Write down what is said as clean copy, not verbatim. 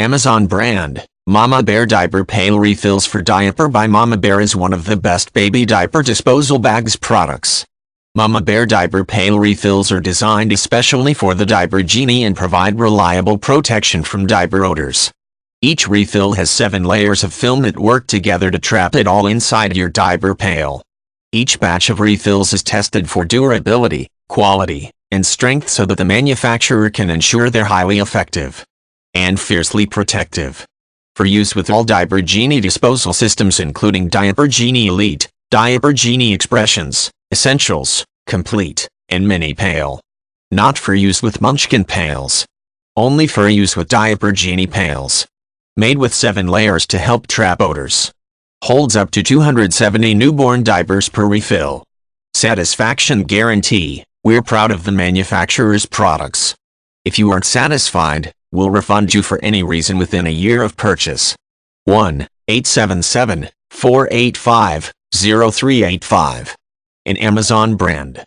Amazon brand, Mama Bear Diaper Pail Refills for Diaper by Mama Bear is one of the best baby diaper disposal bags products. Mama Bear Diaper Pail Refills are designed especially for the diaper genie and provide reliable protection from diaper odors. Each refill has 7 layers of film that work together to trap it all inside your diaper pail. Each batch of refills is tested for durability, quality, and strength so that the manufacturer can ensure they're highly effective and fiercely protective. For use with all Diaper Genie disposal systems including Diaper Genie Elite, Diaper Genie Expressions, Essentials, Complete, and Mini Pail. Not for use with Munchkin pails. Only for use with Diaper Genie pails. Made with 7 layers to help trap odors. Holds up to 270 newborn diapers per refill. Satisfaction guarantee. We're proud of the manufacturer's products. If you aren't satisfied, we'll refund you for any reason within a year of purchase. 1-877-485-0385. An Amazon brand.